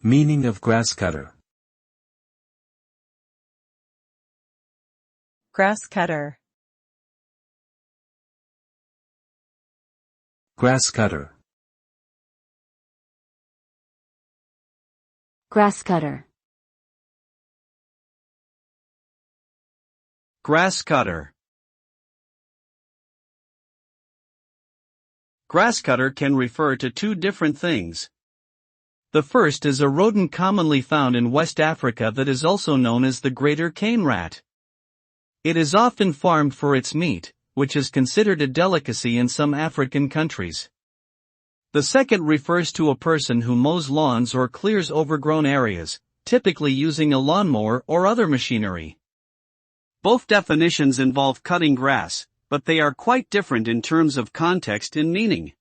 Meaning of grasscutter. Grasscutter. Grasscutter. Grasscutter. Grasscutter. Grasscutter can refer to two different things. The first is a rodent commonly found in West Africa that is also known as the greater cane rat. It is often farmed for its meat, which is considered a delicacy in some African countries. The second refers to a person who mows lawns or clears overgrown areas, typically using a lawnmower or other machinery. Both definitions involve cutting grass, but they are quite different in terms of context and meaning.